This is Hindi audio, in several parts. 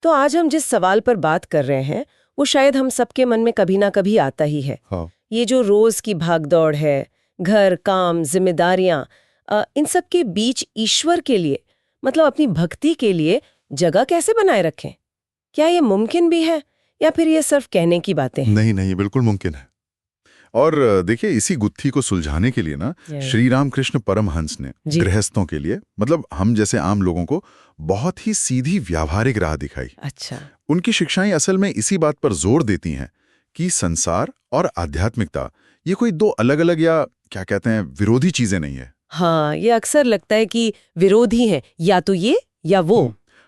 तो आज हम जिस सवाल पर बात कर रहे हैं वो शायद हम सबके मन में कभी ना कभी आता ही है। हाँ। ये जो रोज की भागदौड़ है, घर, काम, जिम्मेदारियां, इन सब के बीच ईश्वर के लिए, मतलब अपनी भक्ति के लिए जगह कैसे बनाए रखें? क्या ये मुमकिन भी है या फिर ये सिर्फ कहने की बातें हैं? नहीं नहीं, बिल्कुल मुमकिन है। और देखिए, इसी गुत्थी को सुलझाने के लिए ना Yeah. श्री रामकृष्ण परमहंस ने जी। गृहस्थों के लिए, मतलब हम जैसे आम लोगों को, बहुत ही सीधी व्यावहारिक राह दिखाई। अच्छा। उनकी शिक्षाएं असल में इसी बात पर जोर देती हैं कि संसार और आध्यात्मिकता ये कोई दो अलग अलग या क्या कहते हैं विरोधी चीजें नहीं है। हाँ, ये अक्सर लगता है कि विरोधी हैं, या तो ये या वो।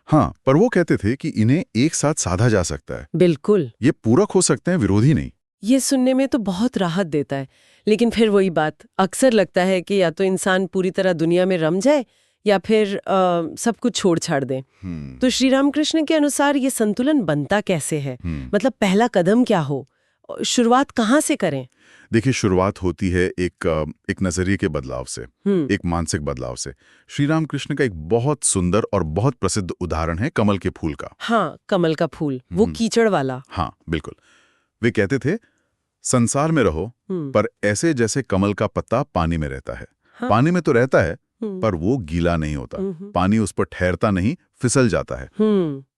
हाँ, पर वो कहते थे कि इन्हें एक साथ साधा जा सकता है। बिल्कुल। ये पूरक हो सकते हैं, विरोधी नहीं। ये सुनने में तो बहुत राहत देता है, लेकिन फिर वही बात, अक्सर लगता है कि या तो इंसान पूरी तरह दुनिया में रम जाए या फिर सब कुछ छोड़ छाड़ दे। तो श्री रामकृष्ण के अनुसार ये संतुलन बनता कैसे है? मतलब पहला कदम क्या हो? शुरुआत कहाँ से करें? देखिए, शुरुआत होती है एक नजरिए के बदलाव से, एक मानसिक बदलाव से। श्री रामकृष्ण का एक बहुत सुंदर और बहुत प्रसिद्ध उदाहरण है कमल के फूल का। हाँ, कमल का फूल, वो कीचड़ वाला। हाँ, बिल्कुल। वे कहते थे, संसार में रहो पर ऐसे जैसे कमल का पत्ता पानी में रहता है। हाँ। पानी में तो रहता है पर वो गीला नहीं होता। पानी उस पर ठहरता नहीं, फिसल जाता है।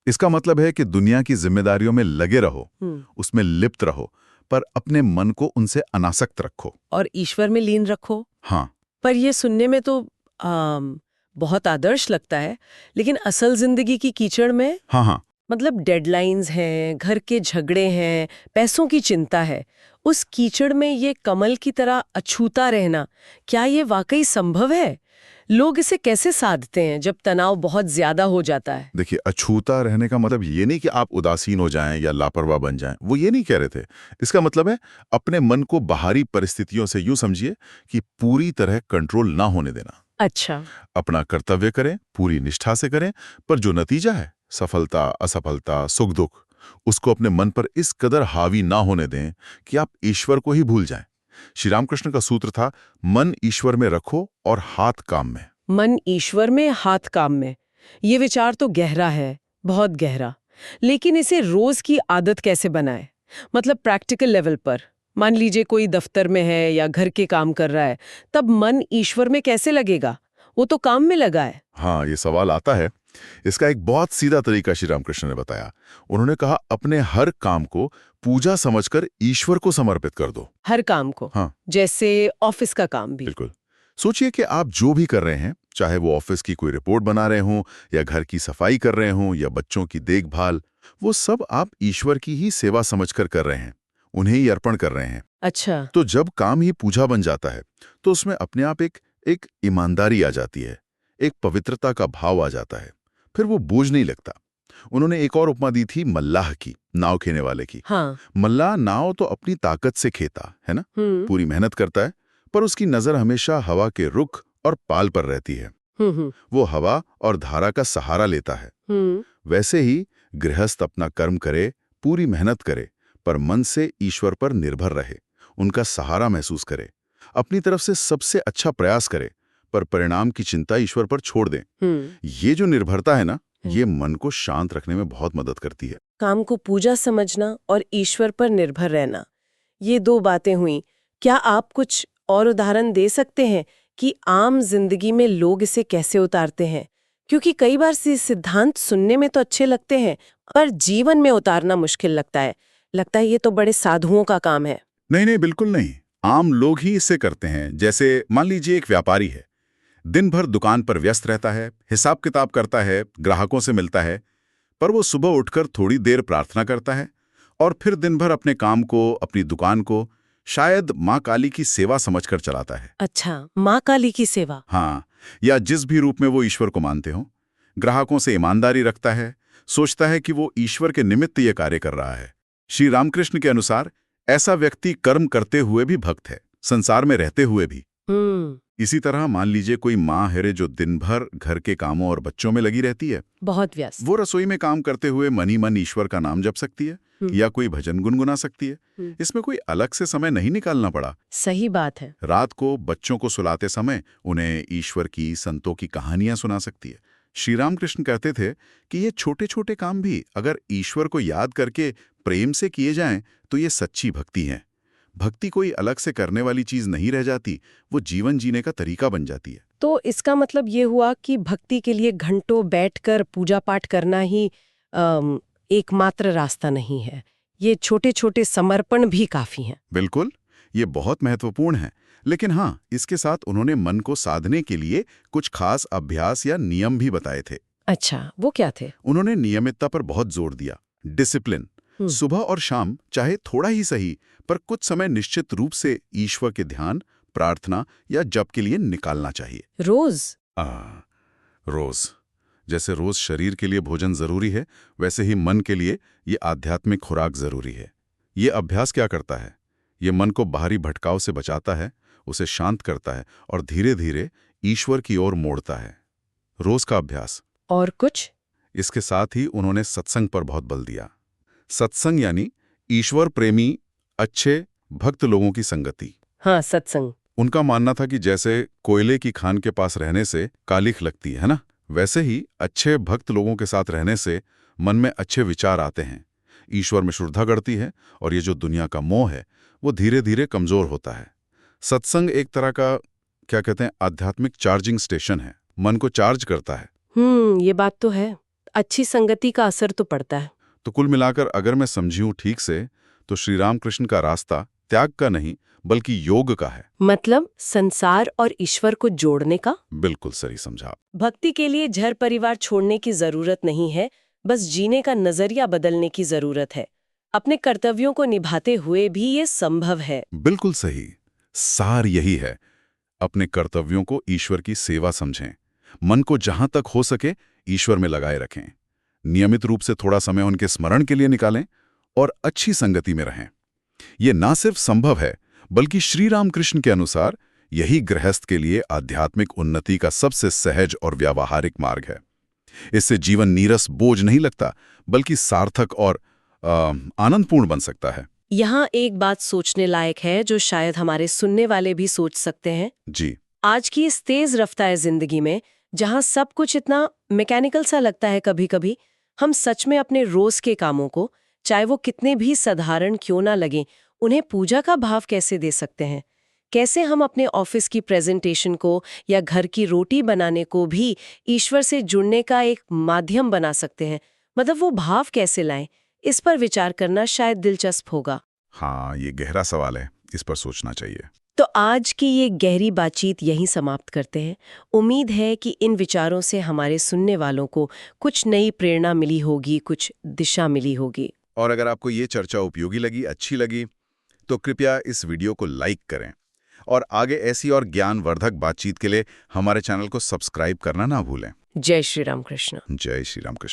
इसका मतलब है कि दुनिया की जिम्मेदारियों में लगे रहो, उसमें लिप्त रहो, पर अपने मन को उनसे अनासक्त रखो और ईश्वर में लीन रखो। हाँ। पर ये सुनने में तो बहुत आदर्श लगता है, लेकिन असल जिंदगी की कीचड़ में, हाँ हाँ, मतलब डेडलाइंस हैं, घर के झगड़े हैं, पैसों की चिंता है, उस कीचड़ में ये कमल की तरह अछूता रहना, क्या ये वाकई संभव है? लोग इसे कैसे साधते हैं जब तनाव बहुत ज्यादा हो जाता है? देखिए, अछूता रहने का मतलब ये नहीं कि आप उदासीन हो जाएं या लापरवाह बन जाएं, वो ये नहीं कह रहे थे। इसका मतलब है अपने मन को बाहरी परिस्थितियों से यूं समझिए कि पूरी तरह कंट्रोल ना होने देना। अच्छा। अपना कर्तव्य करें, पूरी निष्ठा से करें, पर जो नतीजा है, सफलता, असफलता, सुख दुख, उसको अपने मन पर इस कदर हावी ना होने दें कि आप ईश्वर को ही भूल जाएं। श्री रामकृष्ण का सूत्र था, मन ईश्वर में रखो और हाथ काम में। मन ईश्वर में, हाथ काम में। ये विचार तो गहरा है, बहुत गहरा। लेकिन इसे रोज की आदत कैसे बनाए? मतलब प्रैक्टिकल लेवल पर। मान लीजिए कोई दफ्तर में है या घर के काम कर रहा है, तब मन ईश्वर में कैसे लगेगा? वो तो काम में लगा है। हाँ, ये सवाल आता है। इसका एक बहुत सीधा तरीका श्री रामकृष्ण ने बताया। उन्होंने कहा, अपने हर काम को पूजा समझकर ईश्वर को समर्पित कर दो। हर काम को? हाँ, जैसे ऑफिस का काम भी? बिल्कुल। सोचिए कि आप जो भी कर रहे हैं, चाहे वो ऑफिस की कोई रिपोर्ट बना रहे हों या घर की सफाई कर रहे हों या बच्चों की देखभाल, वो सब आप ईश्वर की ही सेवा समझकर कर रहे हैं, उन्हें ही अर्पण कर रहे हैं। अच्छा। तो जब काम ही पूजा बन जाता है तो उसमें अपने आप एक ईमानदारी आ जाती है, एक पवित्रता का भाव आ जाता है, फिर वो बोझ नहीं लगता। उन्होंने एक और उपमा दी थी मल्लाह की, नाव खेने वाले की। हाँ। मल्लाह नाव तो अपनी ताकत से खेता है ना, पूरी मेहनत करता है, पर उसकी नजर हमेशा हवा के रुख और पाल पर रहती है। वो हवा और धारा का सहारा लेता है। वैसे ही गृहस्थ अपना कर्म करे, पूरी मेहनत करे, पर मन से ईश्वर पर निर्भर रहे, उनका सहारा महसूस करे, अपनी तरफ से सबसे अच्छा प्रयास करे, पर परिणाम की चिंता ईश्वर पर छोड़ दें। ये जो निर्भरता है ना, ये मन को शांत रखने में बहुत मदद करती है। काम को पूजा समझना और ईश्वर पर निर्भर रहना, ये दो बातें हुई। क्या आप कुछ और उदाहरण दे सकते हैं कि आम जिंदगी में लोग इसे कैसे उतारते हैं? क्योंकि कई बार ये सिद्धांत सुनने में तो अच्छे लगते हैं, पर जीवन में उतारना मुश्किल लगता है। लगता है ये तो बड़े साधुओं का काम है। नहीं नहीं, बिल्कुल नहीं। आम लोग ही इससे करते हैं। जैसे मान लीजिए एक व्यापारी है, दिन भर दुकान पर व्यस्त रहता है, हिसाब किताब करता है, ग्राहकों से मिलता है, पर वो सुबह उठकर थोड़ी देर प्रार्थना करता है और फिर दिन भर अपने काम को, अपनी दुकान को शायद माँ काली की सेवा समझकर चलाता है। अच्छा, माँ काली की सेवा? हाँ, या जिस भी रूप में वो ईश्वर को मानते हो। ग्राहकों से ईमानदारी रखता है, सोचता है कि वो ईश्वर के निमित्त ये कार्य कर रहा है। श्री रामकृष्ण के अनुसार ऐसा व्यक्ति कर्म करते हुए भी भक्त है, संसार में रहते हुए भी। इसी तरह मान लीजिए कोई माँ है जो दिन भर घर के कामों और बच्चों में लगी रहती है, बहुत व्यस्त। वो रसोई में काम करते हुए मन ही मन ईश्वर का नाम जप सकती है या कोई भजन गुनगुना सकती है। इसमें कोई अलग से समय नहीं निकालना पड़ा। सही बात है। रात को बच्चों को सुलाते समय उन्हें ईश्वर की, संतों की कहानियां सुना सकती है श्री रामकृष्ण कहते थे कि ये छोटे छोटे काम भी अगर ईश्वर को याद करके प्रेम से किए जाएं तो ये सच्ची भक्ति है। भक्ति कोई अलग से करने वाली चीज नहीं रह जाती, वो जीवन जीने का तरीका बन जाती है। तो इसका मतलब ये हुआ कि भक्ति के लिए घंटों बैठकर पूजा पाठ करना ही एकमात्र रास्ता नहीं है, ये छोटे छोटे समर्पण भी काफी हैं। बिल्कुल, ये बहुत महत्वपूर्ण है। लेकिन हाँ, इसके साथ उन्होंने मन को साधने के लिए कुछ खास अभ्यास या नियम भी बताए थे। अच्छा, वो क्या थे? उन्होंने नियमितता पर बहुत जोर दिया, डिसिप्लिन। सुबह और शाम चाहे थोड़ा ही सही, पर कुछ समय निश्चित रूप से ईश्वर के ध्यान, प्रार्थना या जप के लिए निकालना चाहिए। रोज? रोज। जैसे रोज शरीर के लिए भोजन जरूरी है, वैसे ही मन के लिए ये आध्यात्मिक खुराक जरूरी है। ये अभ्यास क्या करता है? ये मन को बाहरी भटकाव से बचाता है, उसे शांत करता है और धीरे धीरे ईश्वर की ओर मोड़ता है। रोज का अभ्यास। और कुछ? इसके साथ ही उन्होंने सत्संग पर बहुत बल दिया। सत्संग यानी ईश्वर प्रेमी, अच्छे भक्त लोगों की संगति। हाँ, सत्संग। उनका मानना था कि जैसे कोयले की खान के पास रहने से कालिख लगती है ना, वैसे ही अच्छे भक्त लोगों के साथ रहने से मन में अच्छे विचार आते हैं, ईश्वर में श्रद्धा बढ़ती है और ये जो दुनिया का मोह है वो धीरे धीरे कमजोर होता है। सत्संग एक तरह का, क्या कहते हैं, आध्यात्मिक चार्जिंग स्टेशन है, मन को चार्ज करता है। ये बात तो है। अच्छी संगति का असर तो पड़ता है। तो कुल मिलाकर अगर मैं समझूं ठीक से, तो श्री रामकृष्ण का रास्ता त्याग का नहीं बल्कि योग का है। मतलब संसार और ईश्वर को जोड़ने का? बिल्कुल सही समझा। भक्ति के लिए घर परिवार छोड़ने की जरूरत नहीं है, बस जीने का नजरिया बदलने की जरूरत है। अपने कर्तव्यों को निभाते हुए भी ये संभव है। बिल्कुल सही। सार यही है, अपने कर्तव्यों को ईश्वर की सेवा समझें, मन को जहां तक हो सके ईश्वर में लगाए रखें, नियमित रूप से थोड़ा समय उनके स्मरण के लिए निकालें और अच्छी संगति में रहें। ये ना सिर्फ संभव है, बल्कि श्री रामकृष्ण के अनुसार यही गृहस्थ के लिए आध्यात्मिक उन्नति का सबसे सहज और व्यावहारिक मार्ग है। इससे जीवन नीरस बोझ नहीं लगता, बल्कि सार्थक और आनंदपूर्ण बन सकता है। यहाँ एक बात सोचने लायक है जो शायद हमारे सुनने वाले भी सोच सकते हैं। जी। आज की इस तेज रफ्तार जिंदगी में, जहाँ सब कुछ इतना मैकेनिकल सा लगता है, कभी कभी हम सच में अपने रोज के कामों को, चाहे वो कितने भी साधारण क्यों ना लगे, उन्हें पूजा का भाव कैसे दे सकते हैं? कैसे हम अपने ऑफिस की प्रेजेंटेशन को या घर की रोटी बनाने को भी ईश्वर से जुड़ने का एक माध्यम बना सकते हैं? मतलब वो भाव कैसे लाएं? इस पर विचार करना शायद दिलचस्प होगा। हाँ, ये गहरा सवाल है, इस पर सोचना चाहिए। तो आज की ये गहरी बातचीत यहीं समाप्त करते हैं। उम्मीद है कि इन विचारों से हमारे सुनने वालों को कुछ नई प्रेरणा मिली होगी, कुछ दिशा मिली होगी। और अगर आपको ये चर्चा उपयोगी लगी, अच्छी लगी, तो कृपया इस वीडियो को लाइक करें और आगे ऐसी और ज्ञानवर्धक बातचीत के लिए हमारे चैनल को सब्सक्राइब करना ना भूलें। जय श्री राम कृष्ण। जय श्री राम कृष्ण।